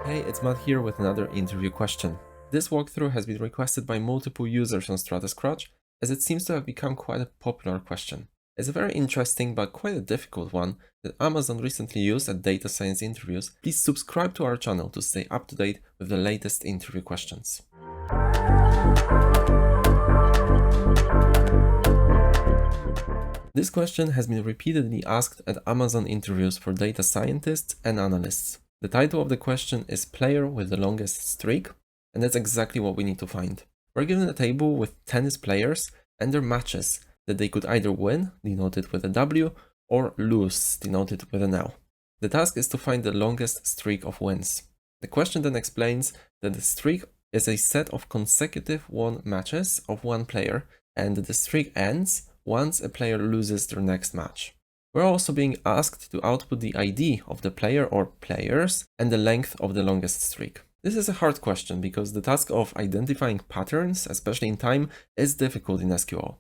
Hey, it's Matt here with another interview question. This walkthrough has been requested by multiple users on StratusCrutch, as it seems to have become quite a popular question. It's a very interesting but quite a difficult one that Amazon recently used at data science interviews. Please subscribe to our channel to stay up to date with the latest interview questions. This question has been repeatedly asked at Amazon interviews for data scientists and analysts. The title of the question is Player with the longest streak, and that's exactly what we need to find. We're given a table with tennis players and their matches that they could either win, denoted with a W, or lose, denoted with an L. The task is to find the longest streak of wins. The question then explains that the streak is a set of consecutive won matches of one player, and that the streak ends once a player loses their next match. We're also being asked to output the ID of the player or players and the length of the longest streak. This is a hard question because the task of identifying patterns, especially in time, is difficult in SQL.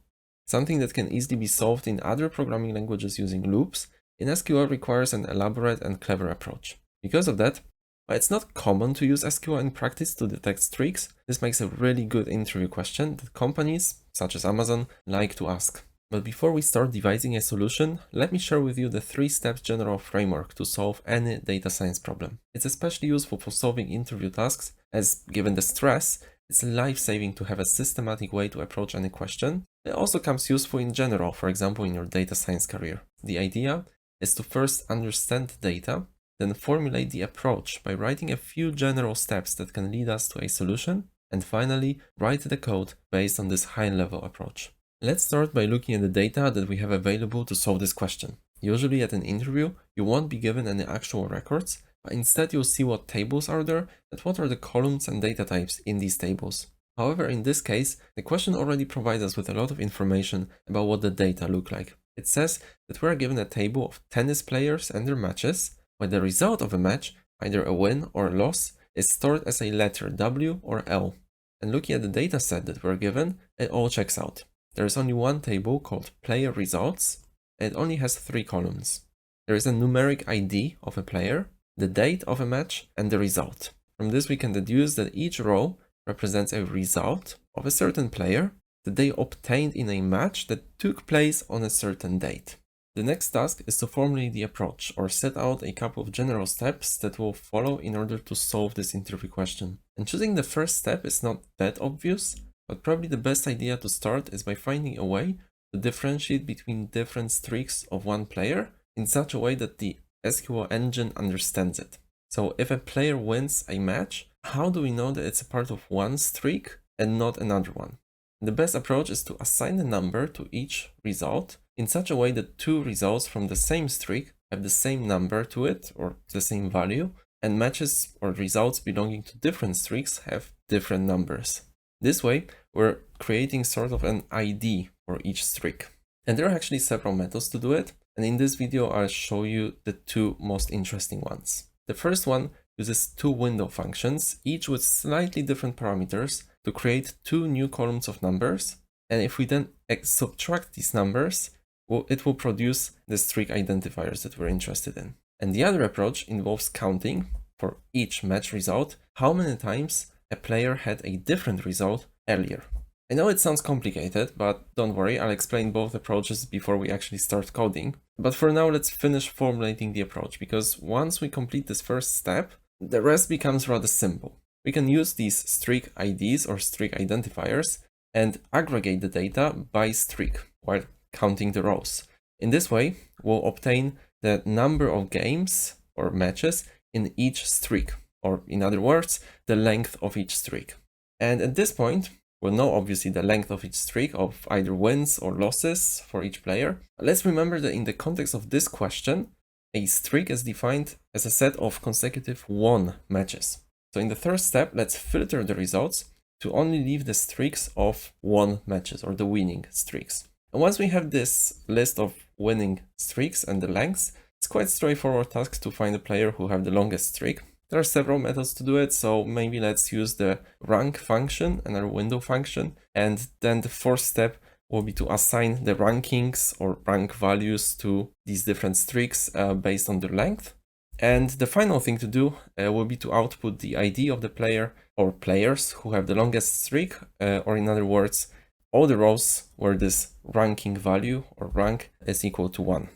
Something that can easily be solved in other programming languages using loops, in SQL requires an elaborate and clever approach. Because of that, while it's not common to use SQL in practice to detect streaks, this makes a really good interview question that companies, such as Amazon, like to ask. But before we start devising a solution, let me share with you the 3-step general framework to solve any data science problem. It's especially useful for solving interview tasks, as given the stress, it's life-saving to have a systematic way to approach any question. It also comes useful in general, for example, in your data science career. The idea is to first understand the data, then formulate the approach by writing a few general steps that can lead us to a solution, and finally, write the code based on this high-level approach. Let's start by looking at the data that we have available to solve this question. Usually at an interview, you won't be given any actual records, but instead you'll see what tables are there and what are the columns and data types in these tables. However, in this case, the question already provides us with a lot of information about what the data look like. It says that we are given a table of tennis players and their matches, where the result of a match, either a win or a loss, is stored as a letter W or L. And looking at the data set that we're given, it all checks out. There is only one table called Player Results, and it only has 3 columns. There is a numeric ID of a player, the date of a match, and the result. From this we can deduce that each row represents a result of a certain player that they obtained in a match that took place on a certain date. The next task is to formulate the approach, or set out a couple of general steps that we'll follow in order to solve this interview question. And choosing the first step is not that obvious, but probably the best idea to start is by finding a way to differentiate between different streaks of one player in such a way that the SQL engine understands it. So if a player wins a match, how do we know that it's a part of one streak and not another one? The best approach is to assign a number to each result in such a way that 2 results from the same streak have the same number to it or the same value, and matches or results belonging to different streaks have different numbers. This way, we're creating sort of an ID for each streak. And there are actually several methods to do it, and in this video I'll show you the 2 most interesting ones. The first one uses 2 window functions, each with slightly different parameters, to create 2 new columns of numbers, and if we then subtract these numbers, it will produce the streak identifiers that we're interested in. And the other approach involves counting, for each match result, how many times a player had a different result earlier. I know it sounds complicated, but don't worry, I'll explain both approaches before we actually start coding. But for now, let's finish formulating the approach, because once we complete this first step, the rest becomes rather simple. We can use these streak IDs or streak identifiers and aggregate the data by streak while counting the rows. In this way, we'll obtain the number of games or matches in each streak, or in other words, the length of each streak. And at this point, we'll know obviously the length of each streak of either wins or losses for each player. Let's remember that in the context of this question, a streak is defined as a set of consecutive won matches. So in the first step, let's filter the results to only leave the streaks of won matches, or the winning streaks. And once we have this list of winning streaks and the lengths, it's quite straightforward task to find a player who have the longest streak. There are several methods to do it, so maybe let's use the rank function and our window function, and then the 4th step will be to assign the rankings or rank values to these different streaks based on their length. And the final thing to do will be to output the ID of the player or players who have the longest streak, or in other words, all the rows where this ranking value or rank is equal to 1.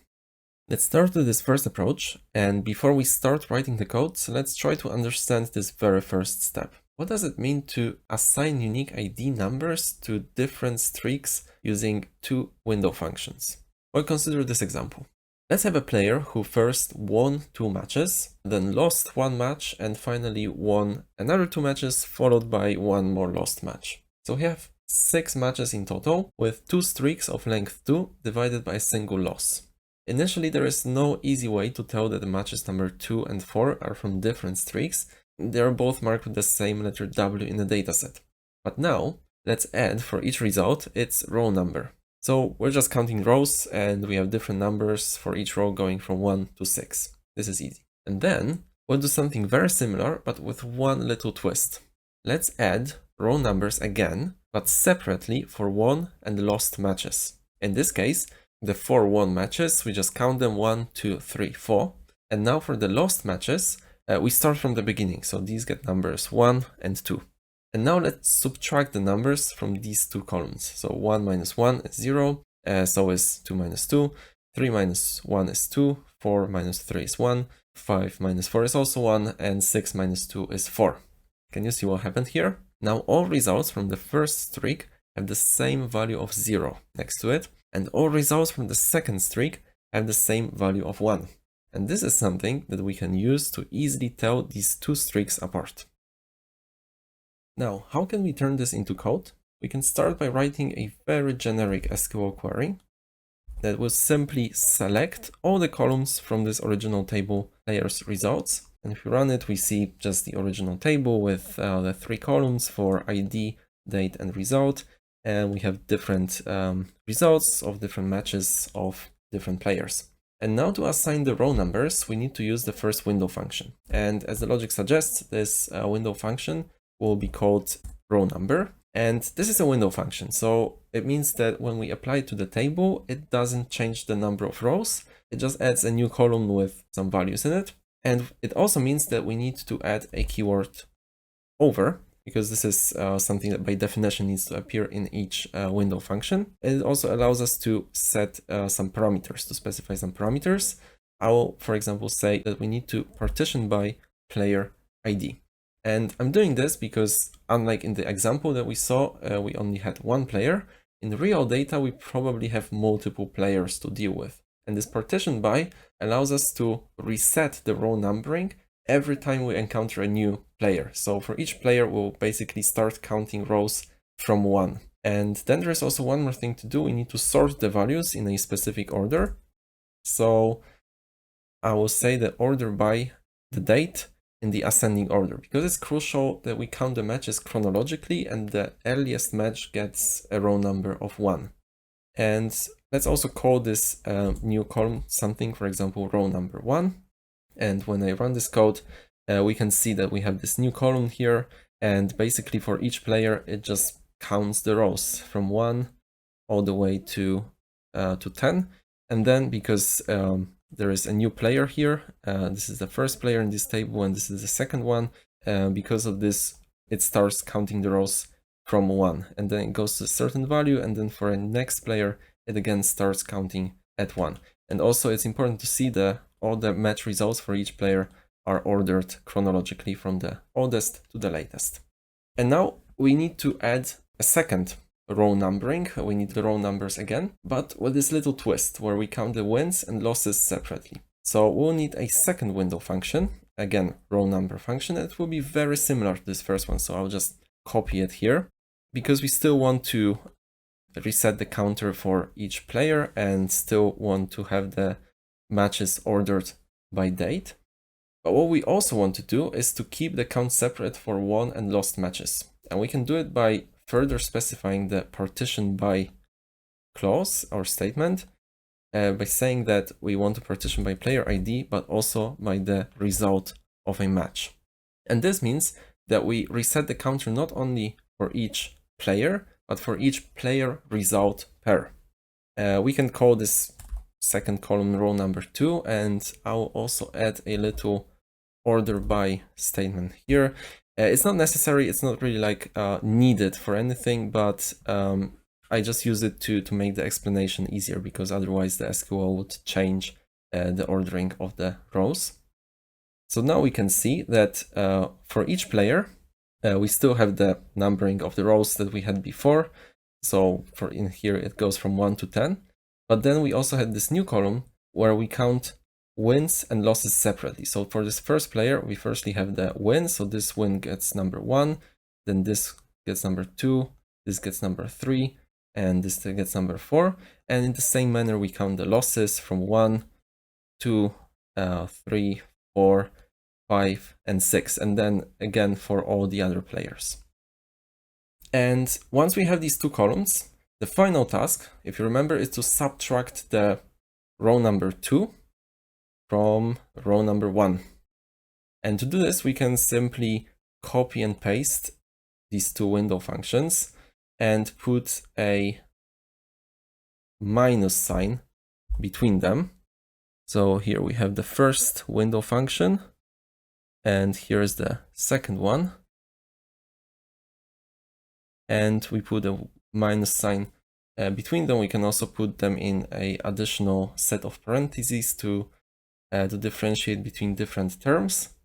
Let's start with this first approach, and before we start writing the code, let's try to understand this very first step. What does it mean to assign unique ID numbers to different streaks using two window functions? Well, consider this example. Let's have a player who first won 2 matches, then lost 1 match, and finally won another 2 matches, followed by 1 more lost match. So we have 6 matches in total, with 2 streaks of length 2 divided by a single loss. Initially, there is no easy way to tell that the matches number 2 and 4 are from different streaks. They are both marked with the same letter W in the dataset. But now, let's add for each result its row number. So we're just counting rows, and we have different numbers for each row going from 1 to 6. This is easy. And then we'll do something very similar, but with one little twist. Let's add row numbers again, but separately for won and lost matches. In this case, the 4 won matches, we just count them 1, 2, 3, 4. And now for the lost matches, we start from the beginning. So these get numbers 1 and 2. And now let's subtract the numbers from these 2 columns. So 1 minus 1 is 0, so is 2 minus 2, 3 minus 1 is 2, 4 minus 3 is 1, 5 minus 4 is also 1, and 6 minus 2 is 4. Can you see what happened here? Now all results from the first streak have the same value of 0 next to it, and all results from the second streak have the same value of 1. And this is something that we can use to easily tell these 2 streaks apart. Now, how can we turn this into code? We can start by writing a very generic SQL query that will simply select all the columns from this original table players results. And if we run it, we see just the original table with the 3 columns for ID, date, and result. And we have different results of different matches of different players. And now to assign the row numbers, we need to use the first window function. And as the logic suggests, this window function will be called row number. And this is a window function. So it means that when we apply it to the table, it doesn't change the number of rows. It just adds a new column with some values in it. And it also means that we need to add a keyword over, because this is something that by definition needs to appear in each window function. It also allows us to set some parameters, to specify some parameters. I will, for example, say that we need to partition by player ID. And I'm doing this because unlike in the example that we saw, we only had 1 player. In real data, we probably have multiple players to deal with. And this partition by allows us to reset the row numbering every time we encounter a new player. So for each player, we'll basically start counting rows from 1. And then there's also one more thing to do. We need to sort the values in a specific order. So I will say the order by the date in the ascending order, because it's crucial that we count the matches chronologically, and the earliest match gets a row number of 1. And let's also call this new column something, for example, row number 1. And when I run this code, we can see that we have this new column here. And basically for each player, it just counts the rows from 1 all the way to 10. And then because there is a new player here, this is the first player in this table, and this is the second one. Because of this, it starts counting the rows from 1, and then it goes to a certain value, and then for a next player, it again starts counting at 1. And also it's important to see that all the match results for each player are ordered chronologically from the oldest to the latest. And now we need to add a second row numbering. We need the row numbers again, but with this little twist where we count the wins and losses separately. So we'll need a second window function, again, row number function. It will be very similar to this first one. So I'll just copy it here because we still want to reset the counter for each player and still want to have the matches ordered by date. But what we also want to do is to keep the count separate for won and lost matches. And we can do it by further specifying the partition by clause or statement by saying that we want to partition by player ID, but also by the result of a match. And this means that we reset the counter not only for each player, but for each player result pair. We can call this second column row number 2, and I'll also add a little order by statement here. It's not necessary, it's not really like needed for anything, but I just use it to make the explanation easier, because otherwise the SQL would change the ordering of the rows. So now we can see that for each player, we still have the numbering of the rows that we had before. So for in here, it goes from 1 to 10. But then we also had this new column where we count wins and losses separately. So for this first player, we firstly have the win. So this win gets number 1, then this gets number 2, this gets number 3, and this gets number 4. And in the same manner, we count the losses from 1, 2, 3, 4, 5, and 6, and then again for all the other players. And once we have these two columns, the final task, if you remember, is to subtract the row number 2 from row number 1. And to do this, we can simply copy and paste these two window functions and put a minus sign between them. So here we have the first window function, and here is the second one. And we put a minus sign between them. We can also put them in an additional set of parentheses to differentiate between different terms.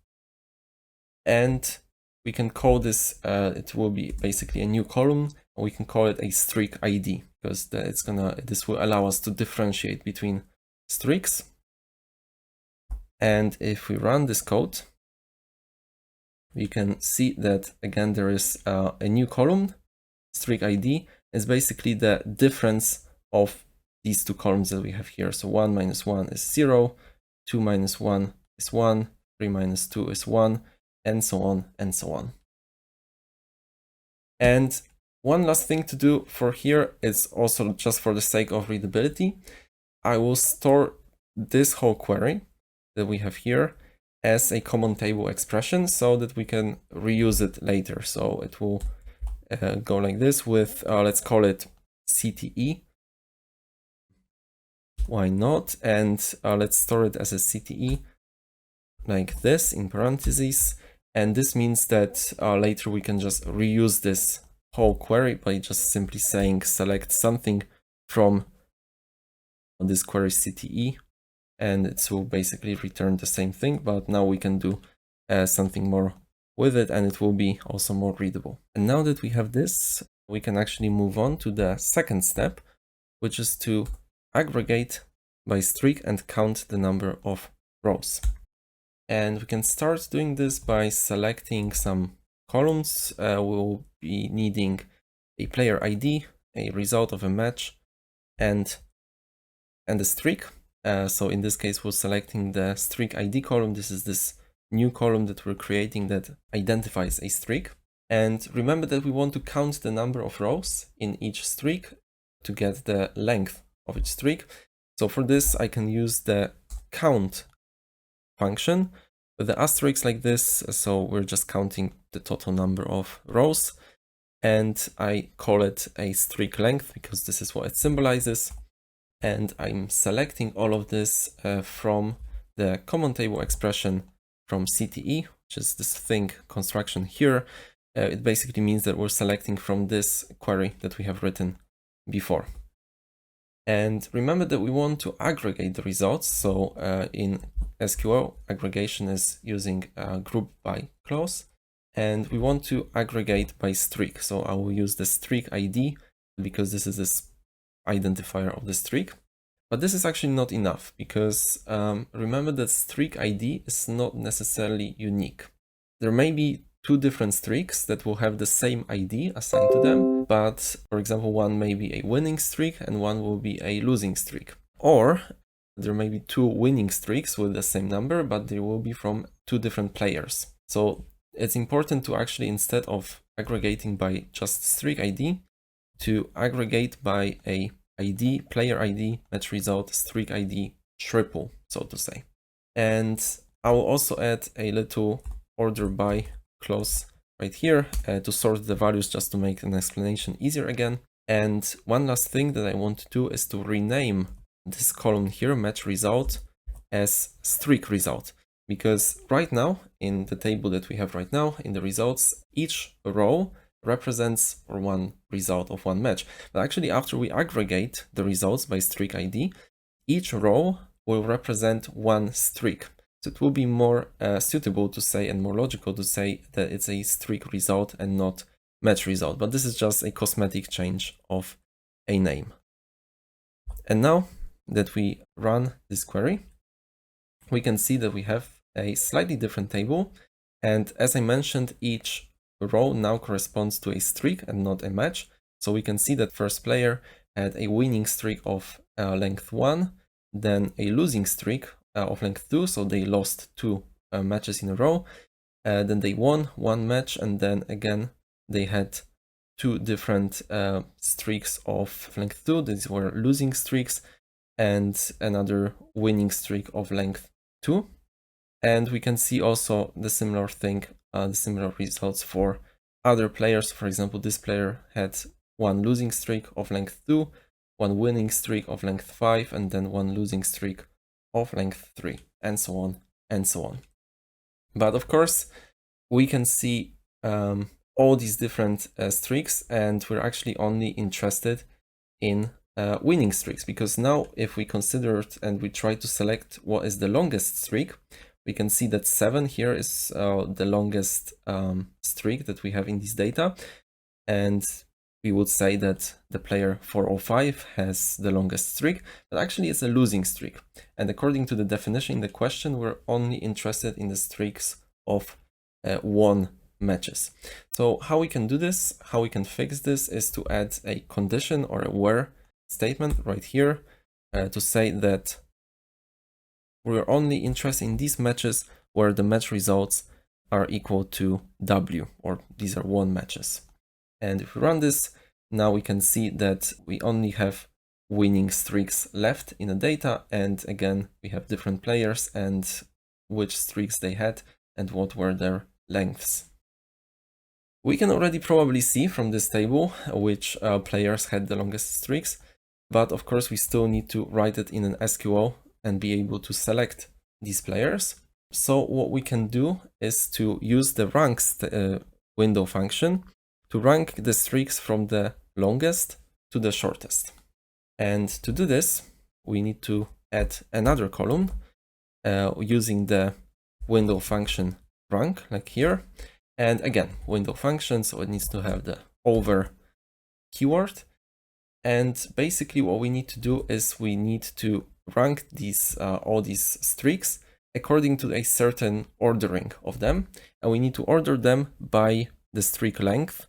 And we can call this, it will be basically a new column, or we can call it a streak ID, because this will allow us to differentiate between streaks. And if we run this code, we can see that again there is a new column. Streak ID is basically the difference of these two columns that we have here. So 1 minus 1 is 0, 2 minus 1 is 1, 3 minus 2 is 1, and so on and so on. And one last thing to do for here is also just for the sake of readability. I will store this whole query that we have here as a common table expression so that we can reuse it later. So it will go like this with, let's call it CTE. Why not? And let's store it as a CTE like this in parentheses. And this means that later we can just reuse this whole query by just simply saying select something from this query CTE, and it will basically return the same thing, but now we can do something more with it, and it will be also more readable. And now that we have this, we can actually move on to the second step, which is to aggregate by streak and count the number of rows. And we can start doing this by selecting some columns. We'll be needing a player ID, a result of a match, and a streak. So in this case, we're selecting the streak ID column. This is this new column that we're creating that identifies a streak. And remember that we want to count the number of rows in each streak to get the length of each streak. So for this, I can use the count function with the asterisk like this. So we're just counting the total number of rows, and I call it a streak length because this is what it symbolizes. And I'm selecting all of this from the common table expression from CTE, which is this thing construction here. It basically means that we're selecting from this query that we have written before. And remember that we want to aggregate the results. So in SQL, aggregation is using a group by clause, and we want to aggregate by streak. So I will use the streak ID because this is this identifier of the streak. But this is actually not enough because remember that streak ID is not necessarily unique. There may be two different streaks that will have the same ID assigned to them, but for example, one may be a winning streak and one will be a losing streak. Or there may be two winning streaks with the same number, but they will be from two different players. So it's important to actually, instead of aggregating by just streak ID, to aggregate by a ID, player ID, match result, streak ID, triple, so to say. And I will also add a little order by clause right here to sort the values just to make an explanation easier again. And one last thing that I want to do is to rename this column here, match result, as streak result. Because right now, in the table that we have right now, in the results, each row represents one result of one match. But actually, after we aggregate the results by streak ID, each row will represent one streak. So it will be more suitable to say and more logical to say that it's a streak result and not match result. But this is just a cosmetic change of a name. And now that we run this query, we can see that we have a slightly different table. And as I mentioned, each row now corresponds to a streak and not a match. So we can see that first player had a winning streak of length 1, then a losing streak of length 2. So they lost 2 matches in a row. Then they won 1 match, and then again they had 2 different streaks of length 2. These were losing streaks, and another winning streak of length 2. And we can see also the similar thing, the similar results for other players. For example, this player had 1 losing streak of length 2, 1 winning streak of length 5, and then 1 losing streak of length 3, and so on and so on. But of course, we can see all these different streaks, and we're actually only interested in winning streaks, because now if we consider it and we try to select what is the longest streak, we can see that 7 here is the longest streak that we have in this data, and we would say that the player 405 has the longest streak, but actually it's a losing streak. And according to the definition in the question, we're only interested in the streaks of won matches. So how we can do this, how we can fix this, is to add a condition or a where statement right here to say that we're only interested in these matches where the match results are equal to W, or these are won matches. And if we run this, now we can see that we only have winning streaks left in the data. And again, we have different players and which streaks they had and what were their lengths. We can already probably see from this table which players had the longest streaks, but of course we still need to write it in an SQL and be able to select these players. So what we can do is to use the ranks window function to rank the streaks from the longest to the shortest. And to do this, we need to add another column using the window function rank, like here. And again, window function, so it needs to have the over keyword. And basically what we need to do is we need to rank these all these streaks according to a certain ordering of them. And we need to order them by the streak length,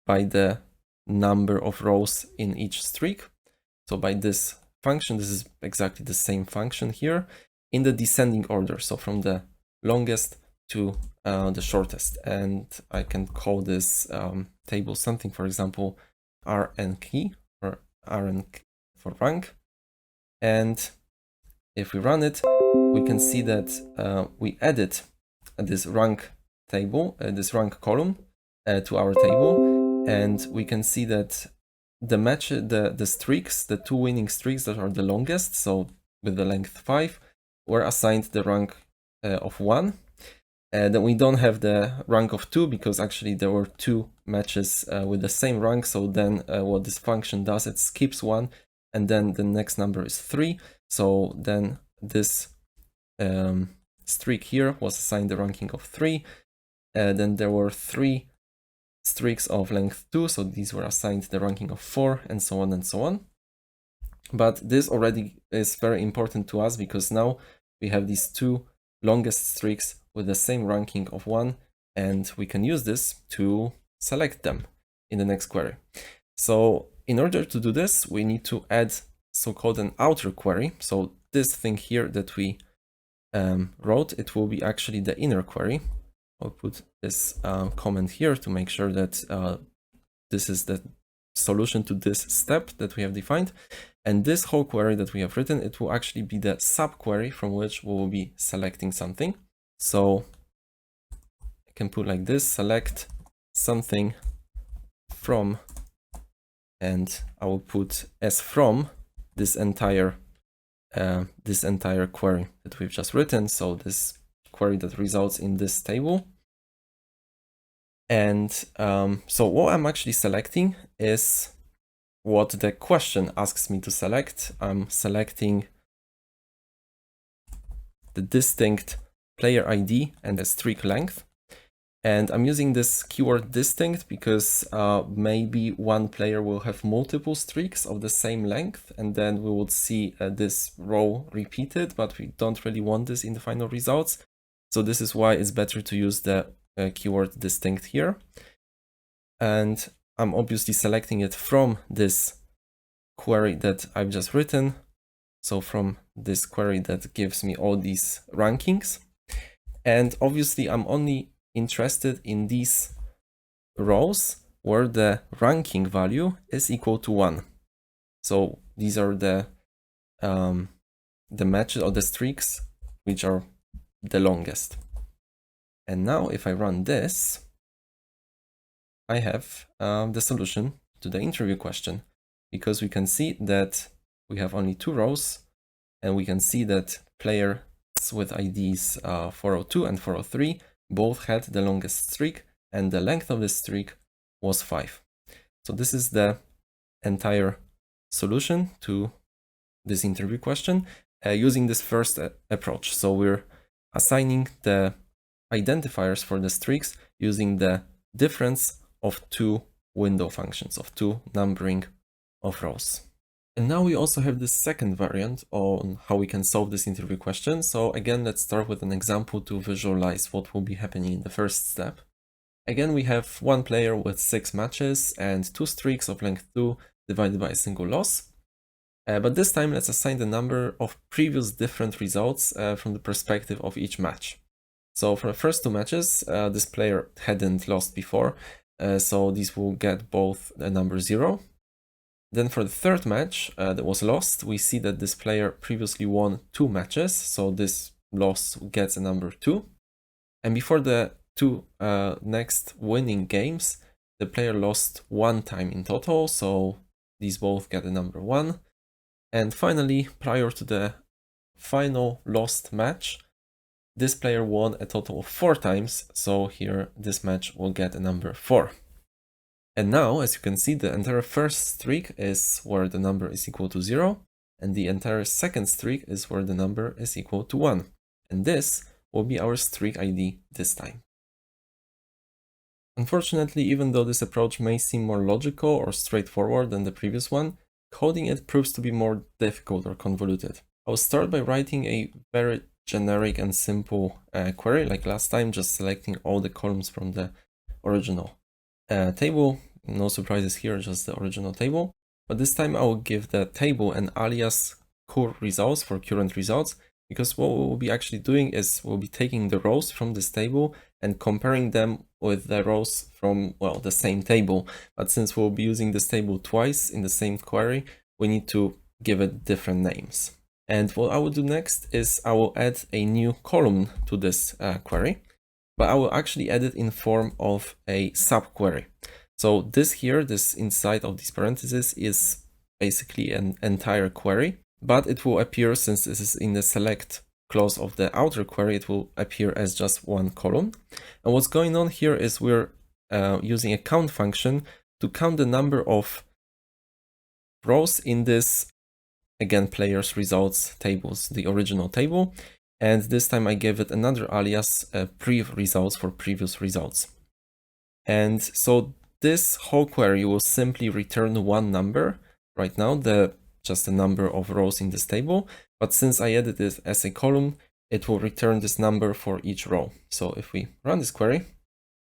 by the number of rows in each streak. So by this function, this is exactly the same function here, in the descending order. So from the longest to the shortest. And I can call this table something, for example, rn key, or rn for rank. And if we run it, we can see that we added this rank table, this rank column to our table. And we can see that the streaks, the 2 winning streaks that are the longest, so with the length 5, were assigned the rank of 1. Then we don't have the rank of 2 because actually there were 2 matches with the same rank. So then what this function does, it skips 1, and then the next number is 3. So then this streak here was assigned the ranking of 3. Then there were 3 streaks of length 2, so these were assigned the ranking of 4, and so on and so on. But this already is very important to us because now we have these 2 longest streaks with the same ranking of 1, and we can use this to select them in the next query. So in order to do this, we need to add so-called an outer query. So this thing here that we wrote, it will be actually the inner query. I'll put this comment here to make sure that this is the solution to this step that we have defined. And this whole query that we have written, it will actually be the subquery from which we will be selecting something. So I can put like this, select something from, and I will put as from this entire query that we've just written. So this query that results in this table. And so what I'm actually selecting is what the question asks me to select. I'm selecting the distinct player ID and the streak length. And I'm using this keyword distinct because maybe one player will have multiple streaks of the same length, and then we would see this row repeated, but we don't really want this in the final results. So this is why it's better to use the keyword distinct here. And I'm obviously selecting it from this query that I've just written. So from this query that gives me all these rankings. And obviously I'm only interested in these rows where the ranking value is equal to 1. So these are the matches or the streaks which are the longest. And now if I run this, I have the solution to the interview question, because we can see that we have only 2 rows, and we can see that players with IDs 402 and 403 both had the longest streak, and the length of the streak was 5. So this is the entire solution to this interview question using this first approach. So we're assigning the identifiers for the streaks using the difference of 2 window functions, of 2 numbering of rows. And now we also have this second variant on how we can solve this interview question. So again, let's start with an example to visualize what will be happening in the first step. Again, we have one player with 6 matches and 2 streaks of length 2 divided by a single loss. But this time, let's assign the number of previous different results from the perspective of each match. So for the first 2 matches, this player hadn't lost before, so these will get both the number 0. Then for the third match that was lost, we see that this player previously won 2 matches, so this loss gets a number 2. And before the 2 next winning games, the player lost 1 time in total, so these both get a number 1. And finally, prior to the final lost match, this player won a total of 4 times, so here this match will get a number 4. And now, as you can see, the entire first streak is where the number is equal to 0, and the entire second streak is where the number is equal to 1. And this will be our streak ID this time. Unfortunately, even though this approach may seem more logical or straightforward than the previous one, coding it proves to be more difficult or convoluted. I'll start by writing a very generic and simple query, like last time, just selecting all the columns from the original table. No surprises here, just the original table. But this time I will give the table an alias cur results for current results, because what we'll be actually doing is we'll be taking the rows from this table and comparing them with the rows from, well, the same table. But since we'll be using this table twice in the same query, we need to give it different names. And what I will do next is I will add a new column to this query, but I will actually add it in form of a subquery. So this here, this inside of these parentheses, is basically an entire query, but it will appear, since this is in the select clause of the outer query, it will appear as just one column. And what's going on here is we're using a count function to count the number of rows in this, again, players results tables, the original table. And this time I gave it another alias, prev results for previous results. And so this whole query will simply return one number right now, just the number of rows in this table. But since I added it as a column, it will return this number for each row. So if we run this query,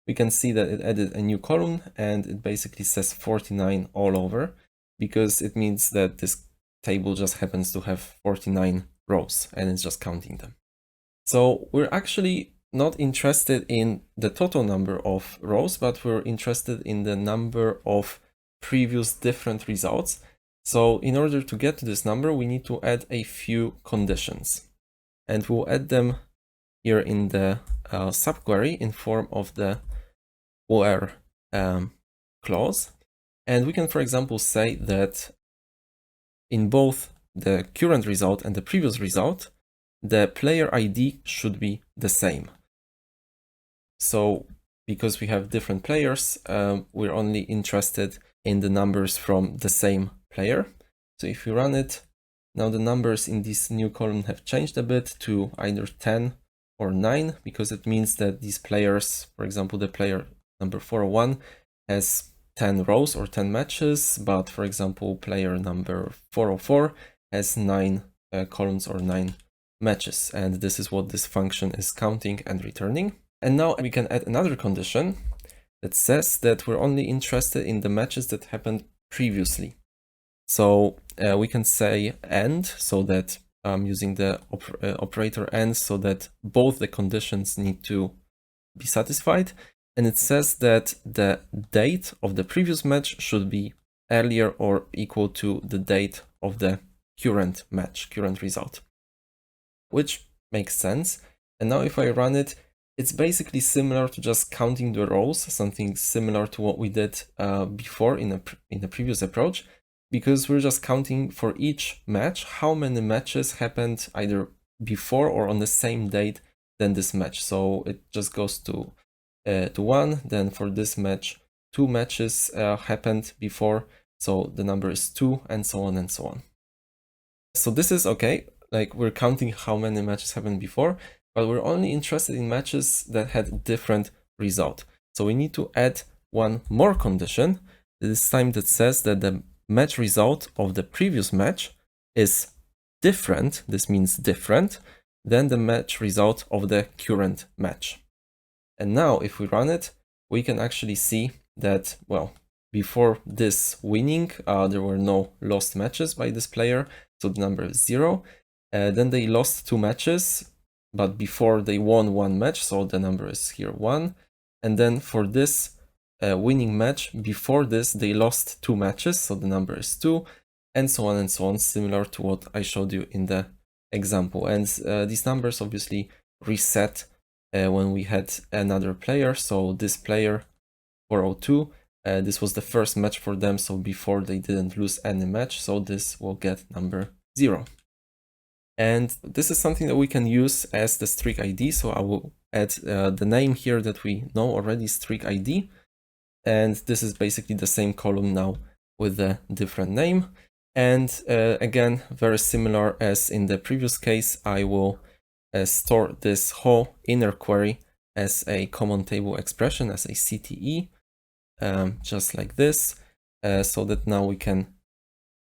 we can see that it added a new column, and it basically says 49 all over, because it means that this table just happens to have 49 rows and it's just counting them. So we're actually not interested in the total number of rows, but we're interested in the number of previous different results. So in order to get to this number, we need to add a few conditions, and we'll add them here in the subquery in form of the where clause. And we can, for example, say that in both the current result and the previous result, the player ID should be the same. So because we have different players, we're only interested in the numbers from the same player. So if you run it, now the numbers in this new column have changed a bit to either 10 or 9, because it means that these players, for example, the player number 401 has 10 rows or 10 matches, but for example, player number 404 has 9 columns or 9 matches. And this is what this function is counting and returning. And now we can add another condition that says that we're only interested in the matches that happened previously. So we can say AND, so that using the operator AND, so that both the conditions need to be satisfied. And it says that the date of the previous match should be earlier or equal to the date of the current match, current result, which makes sense. And now if I run it, it's basically similar to just counting the rows, something similar to what we did before in the previous approach, because we're just counting for each match how many matches happened either before or on the same date than this match. So it just goes to 1, then for this match 2 matches happened before, so the number is 2, and so on and so on. So this is okay, like we're counting how many matches happened before, but we're only interested in matches that had different result. So we need to add one more condition, this time that says that the match result of the previous match is different, this means different, than the match result of the current match. And now if we run it, we can actually see that, well, before this winning, there were no lost matches by this player, so the number is 0. Then they lost 2 matches, but before they won 1 match, so the number is here 1. And then for this winning match, before this they lost 2 matches, so the number is 2, and so on, similar to what I showed you in the example. And these numbers obviously reset when we had another player. So this player 402, this was the first match for them, so before they didn't lose any match, so this will get number 0. And this is something that we can use as the streak ID. So I will add the name here that we know already, streak ID. And this is basically the same column now with a different name. And again, very similar as in the previous case, I will store this whole inner query as a common table expression, as a CTE, just like this, so that now we can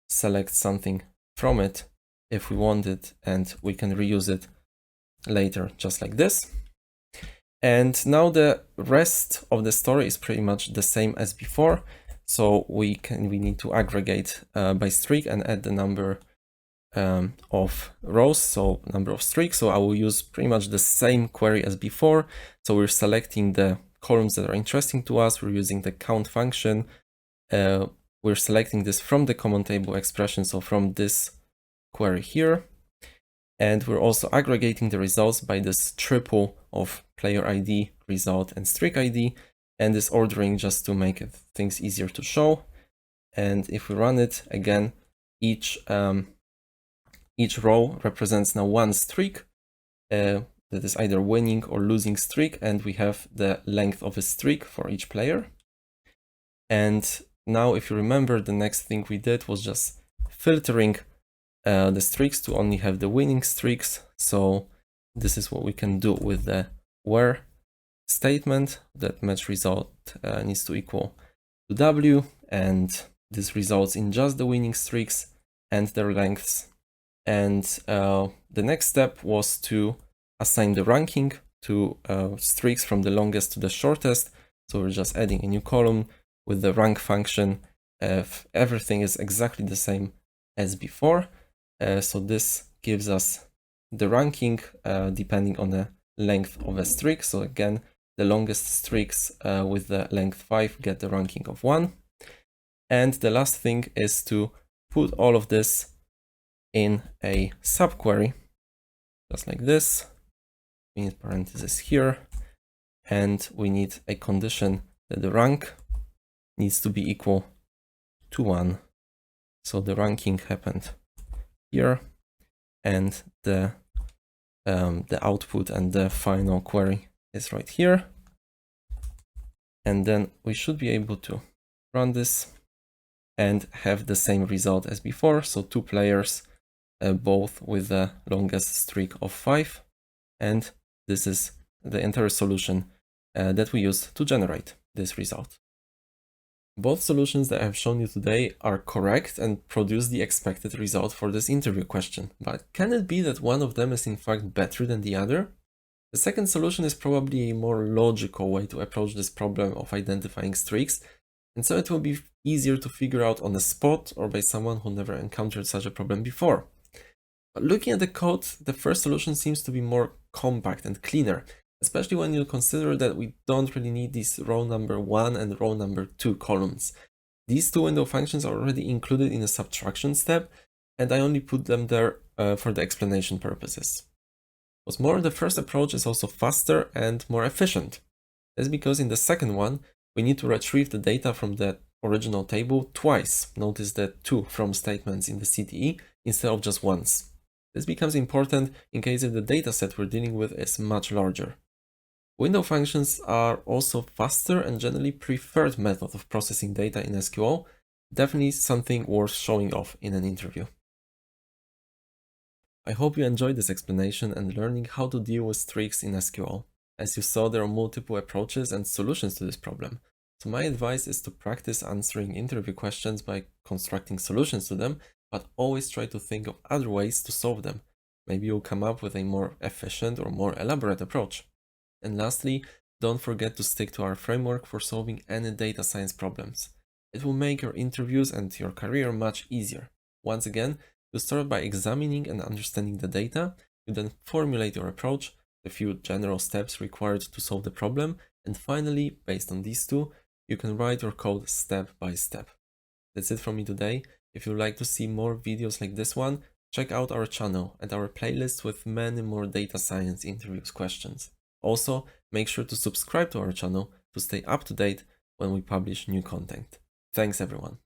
select something from it if we want it, and we can reuse it later, just like this. And now the rest of the story is pretty much the same as before. So we need to aggregate by streak and add the number of rows, so number of streaks. So I will use pretty much the same query as before. So we're selecting the columns that are interesting to us. We're using the count function. We're selecting this from the common table expression, so from this query here. And we're also aggregating the results by this triple of player ID, result, and streak ID, and this ordering just to make things easier to show. And if we run it again, each row represents now 1 streak that is either winning or losing streak, and we have the length of a streak for each player. And now if you remember, the next thing we did was just filtering the streaks to only have the winning streaks. So this is what we can do with the where statement, that match result needs to equal to W, and this results in just the winning streaks and their lengths. And the next step was to assign the ranking to streaks from the longest to the shortest. So we're just adding a new column with the rank function. Everything is exactly the same as before. So this gives us the ranking depending on the length of a streak. So again, the longest streaks with the length 5 get the ranking of 1. And the last thing is to put all of this in a subquery, just like this. We need parentheses here, and we need a condition that the rank needs to be equal to 1. So the ranking happened here, and the output and the final query is right here. And then we should be able to run this and have the same result as before. So 2 players, both with the longest streak of 5. And this is the entire solution that we used to generate this result. Both solutions that I have shown you today are correct and produce the expected result for this interview question. But can it be that one of them is in fact better than the other? The second solution is probably a more logical way to approach this problem of identifying streaks, and so it will be easier to figure out on the spot or by someone who never encountered such a problem before. But looking at the code, the first solution seems to be more compact and cleaner, especially when you consider that we don't really need these row number 1 and row number 2 columns. These 2 window functions are already included in the subtraction step, and I only put them there for the explanation purposes. What's more, the first approach is also faster and more efficient. That's because in the second one, we need to retrieve the data from the original table twice. Notice the 2 from statements in the CTE instead of just once. This becomes important in case if the dataset we're dealing with is much larger. Window functions are also faster and generally preferred method of processing data in SQL, definitely something worth showing off in an interview. I hope you enjoyed this explanation and learning how to deal with streaks in SQL. As you saw, there are multiple approaches and solutions to this problem. So my advice is to practice answering interview questions by constructing solutions to them, but always try to think of other ways to solve them. Maybe you'll come up with a more efficient or more elaborate approach. And lastly, don't forget to stick to our framework for solving any data science problems. It will make your interviews and your career much easier. Once again, you start by examining and understanding the data, you then formulate your approach, the few general steps required to solve the problem, and finally, based on these 2, you can write your code step by step. That's it from me today. If you'd like to see more videos like this one, check out our channel and our playlist with many more data science interviews questions. Also, make sure to subscribe to our channel to stay up to date when we publish new content. Thanks everyone.